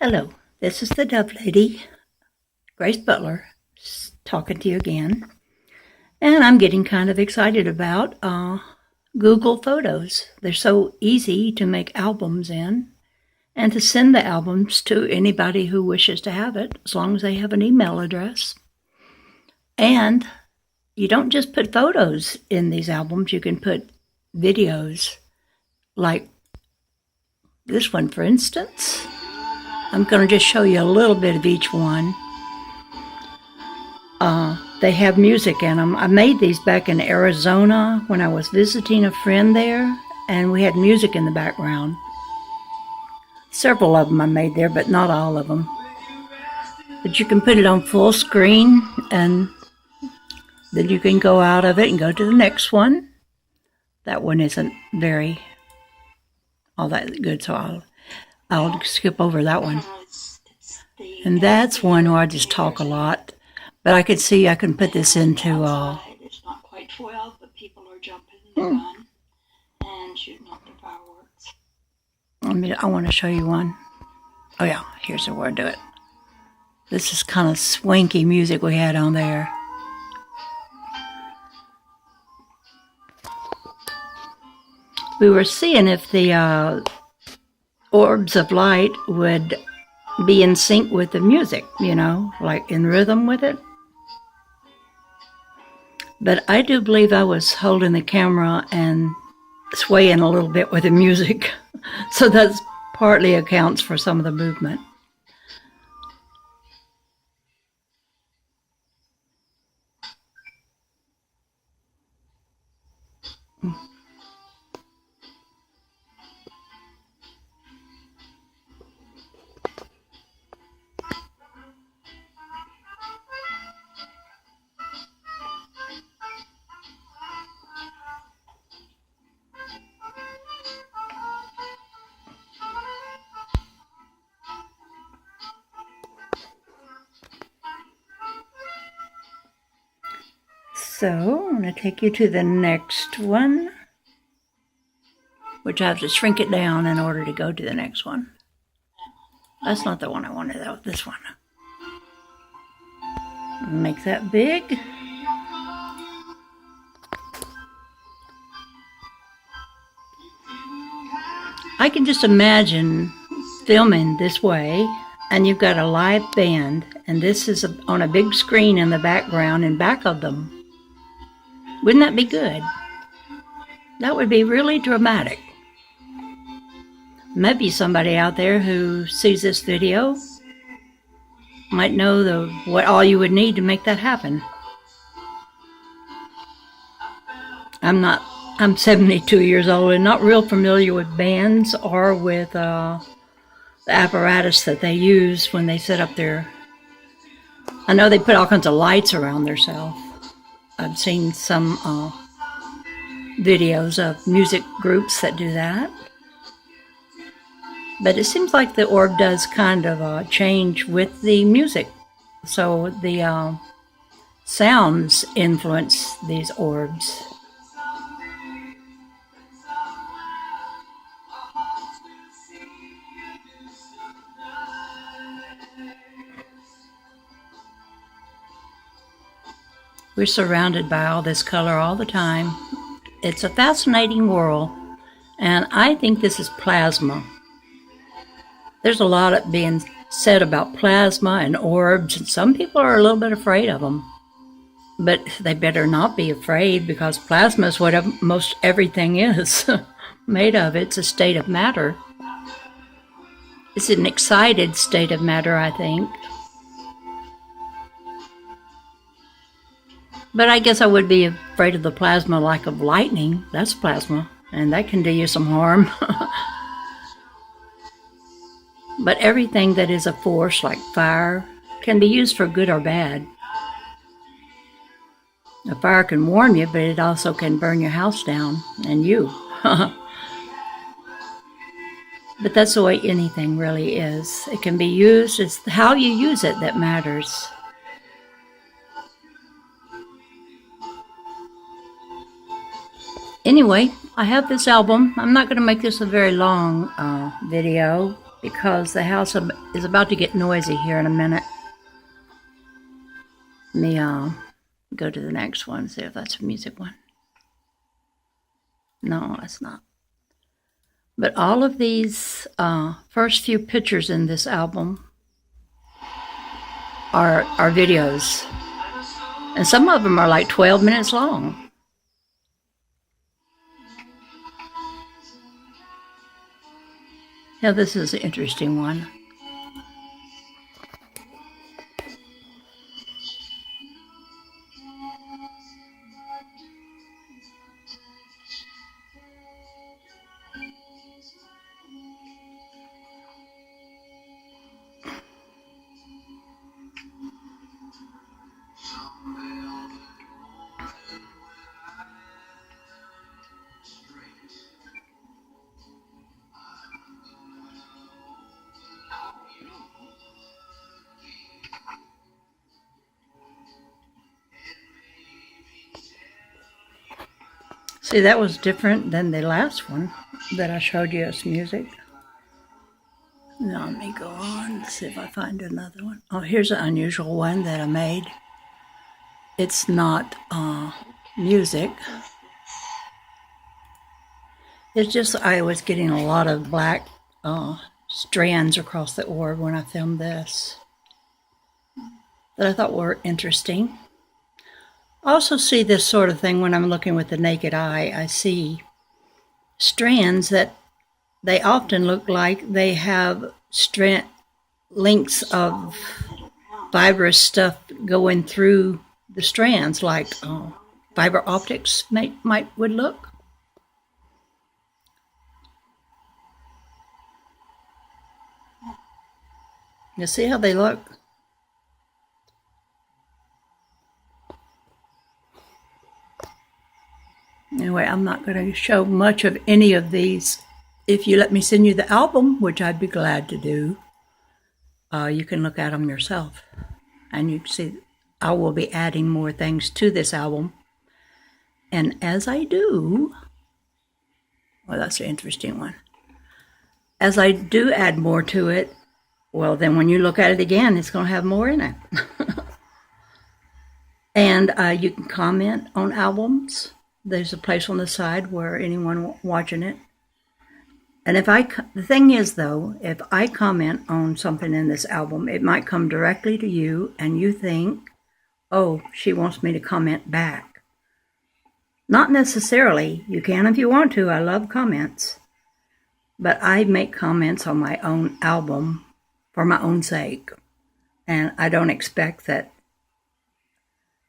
Hello, this is the Dove Lady, Grace Butler, talking to you again. And I'm getting kind of excited about Google Photos. They're so easy to make albums in and to send the albums to anybody who wishes to have it, as long as they have an email address. And you don't just put photos in these albums, you can put videos, like this one, for instance. I'm going to just show you a little bit of each one. They have music in them. I made these back in Arizona when I was visiting a friend there, and we had music in the background. Several of them I made there, but not all of them. But you can put it on full screen, and then you can go out of it and go to the next one. That one isn't very all that good, so I'll skip over that one. And that's one where I just talk a lot. But I could see I can put this into... It's not quite 12, but people are jumping the gun and shooting off the fireworks. I want to show you one. Oh yeah, here's where I do it. This is kind of swanky music we had on there. We were seeing if the orbs of light would be in sync with the music, you know, like in rhythm with it. But I do believe I was holding the camera and swaying a little bit with the music. So that partly accounts for some of the movement. So I'm going to take you to the next one, which I have to shrink it down in order to go to the next one. That's not the one I wanted, though. This one. Make that big. I can just imagine filming this way, and you've got a live band, and this is on a big screen in the background in back of them. Wouldn't that be good? That would be really dramatic. Maybe somebody out there who sees this video might know what all you would need to make that happen. I'm 72 years old and not real familiar with bands or with the apparatus that they use when they set up their... I know they put all kinds of lights around themselves. I've seen some videos of music groups that do that. But it seems like the orb does kind of change with the music. So the sounds influence these orbs. We're surrounded by all this color all the time. It's a fascinating world, and I think this is plasma. There's a lot being said about plasma and orbs, and some people are a little bit afraid of them. But they better not be afraid, because plasma is what most everything is made of. It's a state of matter. It's an excited state of matter, I think. But I guess I would be afraid of the plasma like of lightning. That's plasma, and that can do you some harm. But everything that is a force, like fire, can be used for good or bad. A fire can warm you, but it also can burn your house down, and you. But that's the way anything really is. It can be used. It's how you use it that matters. Anyway, I have this album. I'm not going to make this a very long video. because the house is about to get noisy here in a minute. Let me go to the next one, see if that's a music one. No, it's not. But all of these first few pictures in this album are videos. And some of them are like 12 minutes long. Yeah, this is an interesting one. See, that was different than the last one that I showed you as music. Now let me go on, see if I find another one. Oh, here's an unusual one that I made. It's not music. It's just I was getting a lot of black strands across the orb when I filmed this that I thought were interesting. I also see this sort of thing when I'm looking with the naked eye. I see strands that they often look like they have links of fibrous stuff going through the strands, like fiber optics would look. You see how they look? Anyway, I'm not going to show much of any of these. If you let me send you the album, which I'd be glad to do, you can look at them yourself. And you can see I will be adding more things to this album. And as I do, well, that's an interesting one. As I do add more to it, well, then when you look at it again, it's going to have more in it. And you can comment on albums. There's a place on the side where anyone watching it. And the thing is though, if I comment on something in this album, it might come directly to you and you think, oh, she wants me to comment back. Not necessarily. You can if you want to. I love comments. But I make comments on my own album for my own sake. And I don't expect that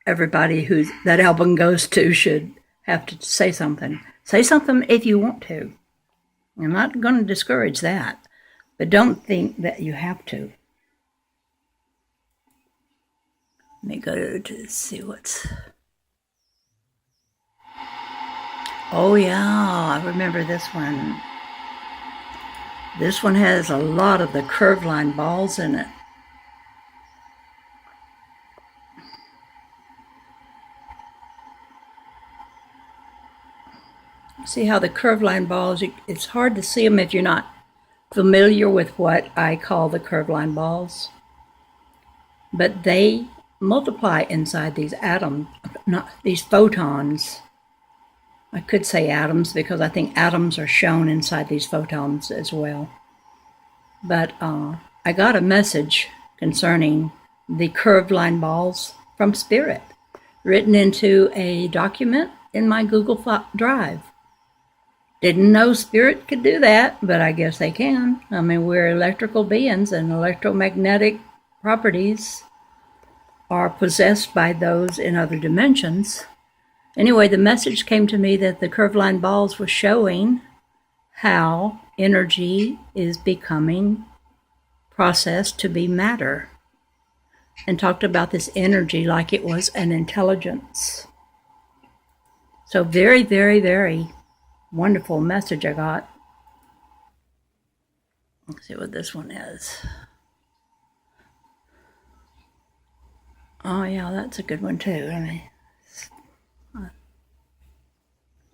everybody who that album goes to should have to say something. Say something if you want to. I'm not going to discourage that, but don't think that you have to. Let me go to see what's... Oh yeah, I remember this one. This one has a lot of the curved line balls in it. See how the curved line balls, it's hard to see them if you're not familiar with what I call the curved line balls. But they multiply inside these atoms, not these photons. I could say atoms because I think atoms are shown inside these photons as well. But I got a message concerning the curved line balls from Spirit, written into a document in my Google Drive. Didn't know Spirit could do that, but I guess they can. I mean, we're electrical beings, and electromagnetic properties are possessed by those in other dimensions. Anyway, the message came to me that the curved line balls were showing how energy is becoming processed to be matter, and talked about this energy like it was an intelligence. So very, very, very wonderful message I got. Let's see what this one is. Oh yeah, that's a good one too.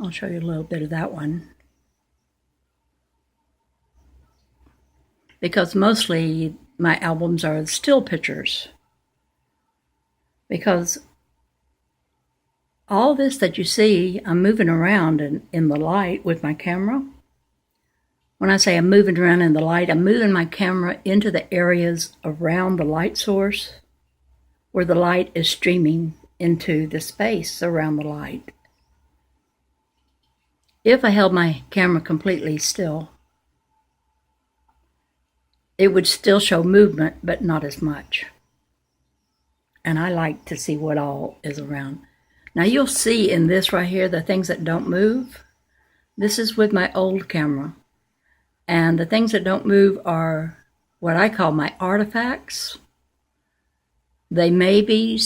I'll show you a little bit of that one. because mostly my albums are still pictures. Because all this that you see, I'm moving around in the light with my camera. When I say I'm moving around in the light, I'm moving my camera into the areas around the light source where the light is streaming into the space around the light. If I held my camera completely still, it would still show movement, but not as much. And I like to see what all is around. Now you'll see in this right here, the things that don't move. This is with my old camera. And the things that don't move are what I call my artifacts. They may be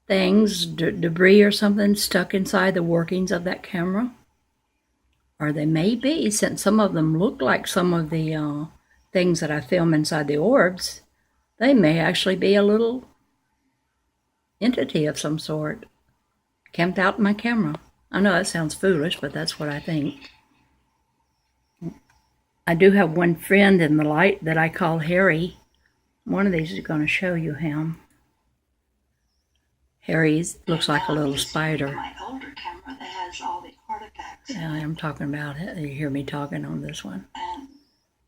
things, debris or something stuck inside the workings of that camera. Or they may be, since some of them look like some of the things that I film inside the orbs, they may actually be a little entity of some sort camped out in my camera. I know that sounds foolish, but that's what I think. I do have one friend in the light that I call Harry. One of these is going to show you him. Harry looks like a little spider. My older camera that has all the artifacts. Yeah, I'm talking about it. You hear me talking on this one. And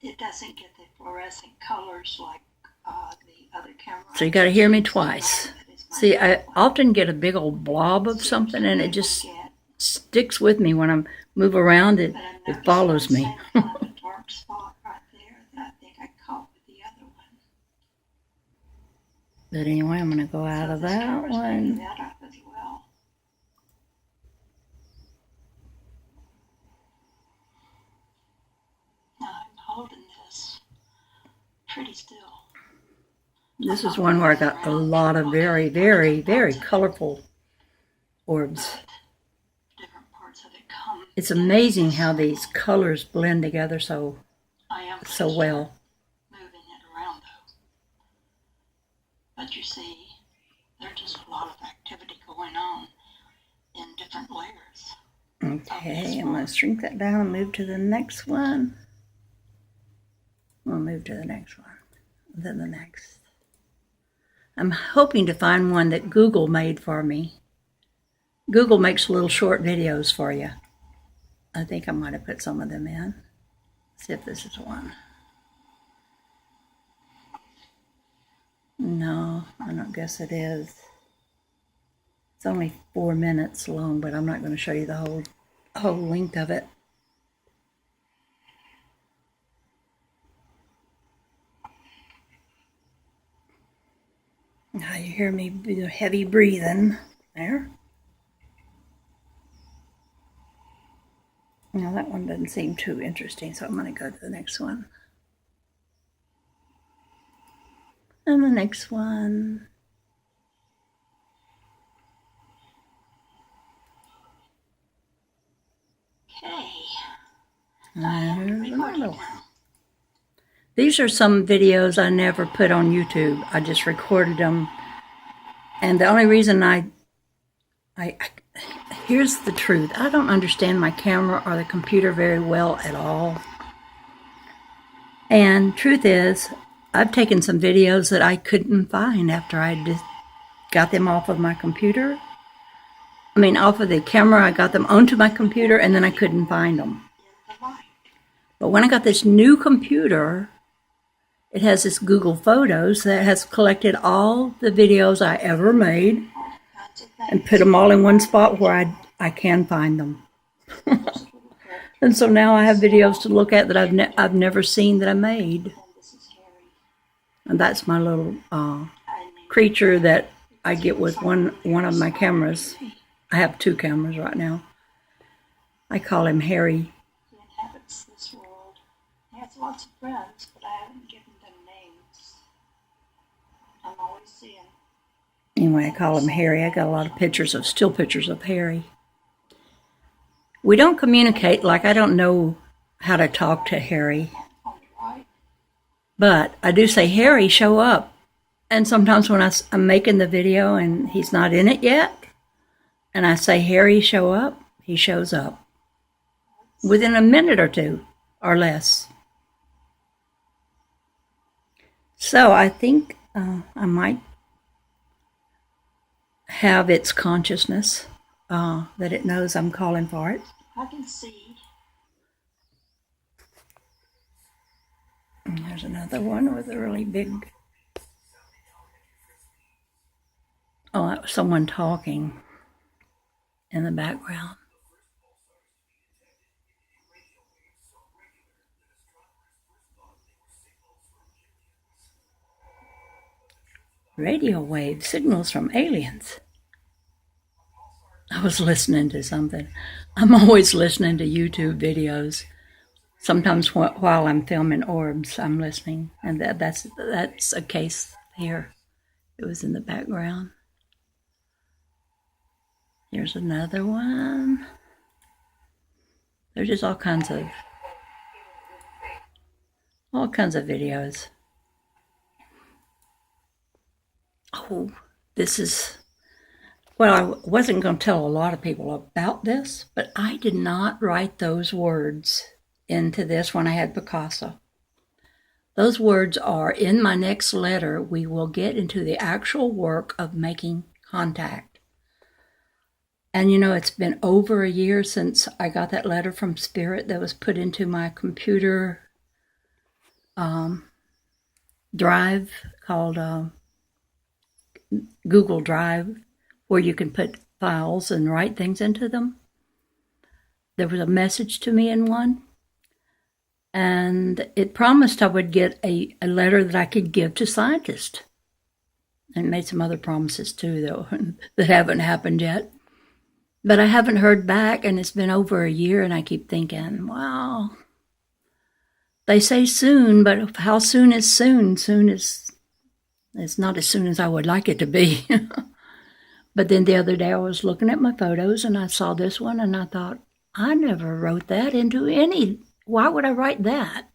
it doesn't get the fluorescent colors like the other camera. So you got to hear me twice. See, I often get a big old blob of something and it just sticks with me when I move around. It follows me. Dark spot right there that I think I caught with the other one. But anyway, I'm going to go out of that one. That up as well. Now I'm holding this pretty still. This is one where I got a lot of very, very, very colorful orbs. Different parts of it come. It's amazing how these colors blend together so well. Moving it around though. But you see, there's just a lot of activity going on in different layers. Okay, I'm going to shrink that down and move to the next one. We'll move to the next one, then the next. I'm hoping to find one that Google made for me. Google makes little short videos for you. I think I might have put some of them in. See if this is one. No, I don't guess it is. It's only 4 minutes long, but I'm not going to show you the whole length of it. Now you hear me do heavy breathing there. Now that one doesn't seem too interesting, so I'm going to go to the next one. And the next one. Okay. There's another one. These are some videos I never put on YouTube. I just recorded them. And the only reason here's the truth. I don't understand my camera or the computer very well at all. And truth is, I've taken some videos that I couldn't find after I just got them off of my computer. I mean, off of the camera, I got them onto my computer and then I couldn't find them. But when I got this new computer, it has this Google Photos that has collected all the videos I ever made and put them all in one spot where I can find them. And so now I have videos to look at that I've never seen that I made. And that's my little creature that I get with one of my cameras. I have 2 cameras right now. I call him Harry. He inhabits this world. He has lots of friends, but I haven't given them names. I'm always seeing. Anyway, I call him Harry. I got a lot of pictures still pictures of Harry. We don't communicate, like I don't know how to talk to Harry. But I do say, Harry, show up. And sometimes when I'm making the video and he's not in it yet, and I say, Harry, show up, he shows up. Within a minute or 2 or less. So I think I might have its consciousness that it knows I'm calling for it. I can see. And there's another one with a really big. Oh, that was someone talking in the background. Radio wave signals from aliens. I was listening to something. I'm always listening to YouTube videos. Sometimes while I'm filming orbs, I'm listening, and that's a case here. It was in the background. Here's another one. There's just all kinds of videos. Oh, this is, well, I wasn't going to tell a lot of people about this, but I did not write those words into this when I had Picasso. Those words are in my next letter. We will get into the actual work of making contact. And you know, it's been over a year since I got that letter from Spirit that was put into my computer drive called Google Drive, where you can put files and write things into them. There was a message to me in one, and it promised I would get a letter that I could give to scientists. And it made some other promises too, though, that haven't happened yet. But I haven't heard back, and it's been over a year, and I keep thinking, wow, they say soon, but how soon is soon? Soon is, it's not as soon as I would like it to be. But then the other day I was looking at my photos, and I saw this one, and I thought, I never wrote that into any, why would I write that?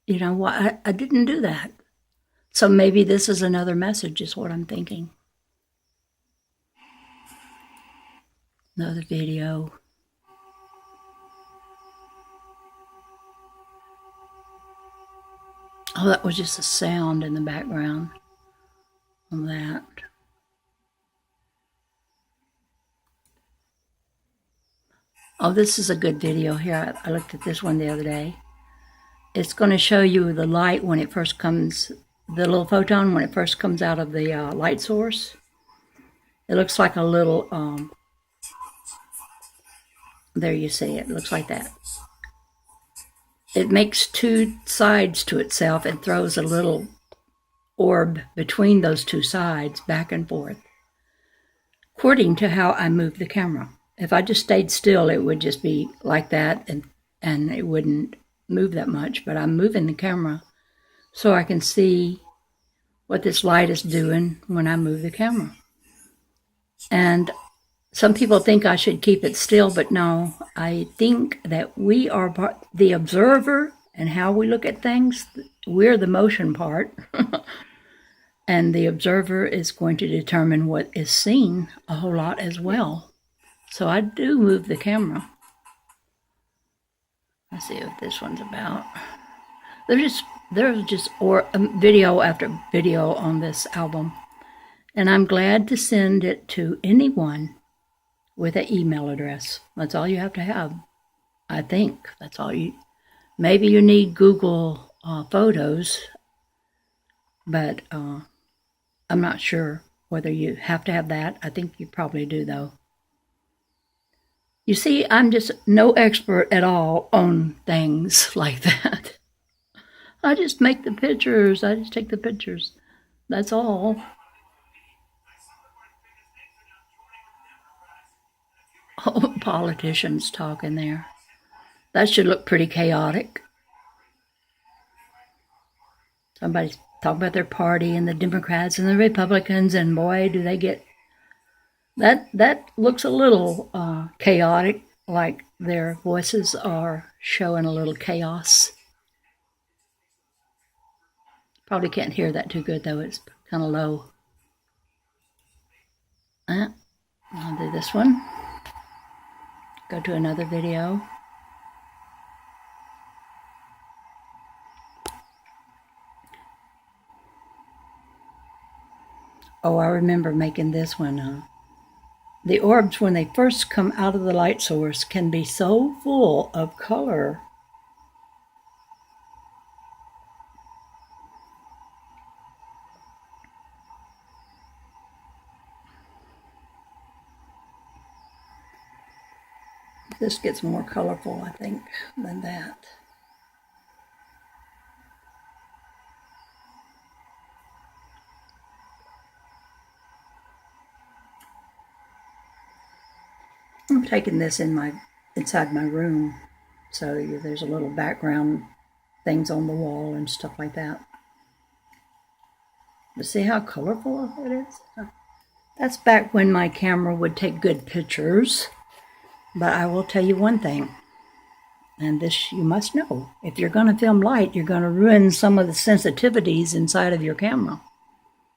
You know, I didn't do that. So maybe this is another message, is what I'm thinking. Another video. Oh, that was just a sound in the background on that. Oh, this is a good video here. I looked at this one the other day. It's going to show you the light when it first comes, the little photon when it first comes out of the light source. It looks like a little, there you see it, looks like that. It makes two sides to itself and throws a little orb between those two sides back and forth, according to how I move the camera. If I just stayed still, it would just be like that, and it wouldn't move that much. But I'm moving the camera so I can see what this light is doing when I move the camera. And some people think I should keep it still, but no, I think that we are the observer, and how we look at things, we're the motion part. And the observer is going to determine what is seen a whole lot as well. So I do move the camera. Let's see what this one's about. There's just video after video on this album. And I'm glad to send it to anyone with an email address. That's all you have to have. I think that's all you, maybe you need Google Photos, but I'm not sure whether you have to have that. I think you probably do, though. You see, I'm just no expert at all on things like that. I just make the pictures. I just take the pictures. That's all. Oh, politicians talking there. That should look pretty chaotic. Somebody's talking about their party and the Democrats and the Republicans, and boy, do they get... That looks a little chaotic, like their voices are showing a little chaos. Probably can't hear that too good, though. It's kind of low. I'll do this one. Go to another video. Oh, I remember making this one. The orbs, when they first come out of the light source, can be so full of color. This gets more colorful, I think, than that. I'm taking this inside my room, so there's a little background things on the wall and stuff like that. But see how colorful it is? That's back when my camera would take good pictures. But I will tell you one thing, and this you must know. If you're going to film light, you're going to ruin some of the sensitivities inside of your camera,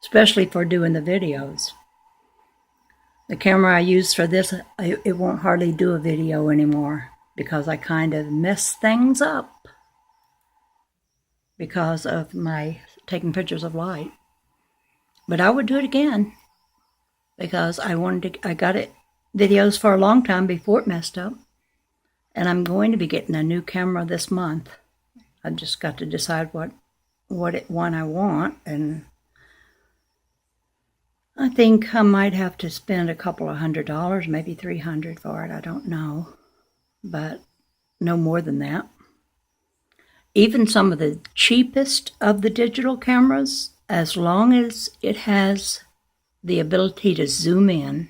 especially for doing the videos. The camera I use for this, it won't hardly do a video anymore because I kind of mess things up because of my taking pictures of light. But I would do it again because I got it videos for a long time before it messed up. And I'm going to be getting a new camera this month. I've just got to decide what one I want, and I think I might have to spend a couple of $100, maybe $300 for it. I don't know, but no more than that. Even some of the cheapest of the digital cameras, as long as it has the ability to zoom in,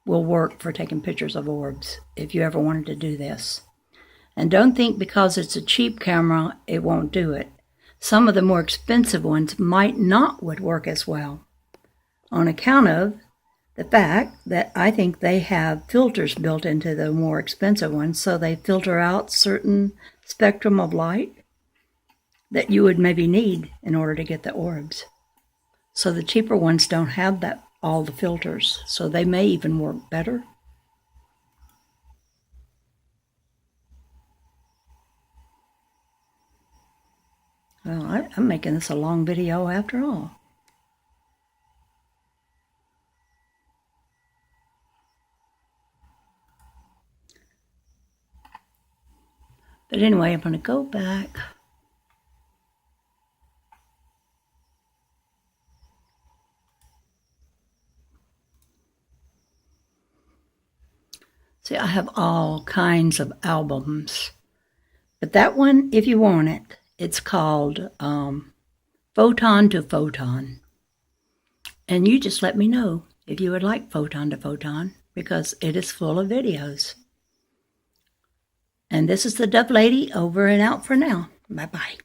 will work for taking pictures of orbs if you ever wanted to do this. And don't think because it's a cheap camera, it won't do it. Some of the more expensive ones might not would work as well on account of the fact that I think they have filters built into the more expensive ones, so they filter out certain spectrum of light that you would maybe need in order to get the orbs. So the cheaper ones don't have all the filters, so they may even work better. Well, I'm making this a long video after all. But anyway, I'm going to go back. See, I have all kinds of albums. But that one, if you want it, it's called Photon to Photon. And you just let me know if you would like Photon to Photon, because it is full of videos. And this is the Dove Lady, over and out for now. Bye-bye.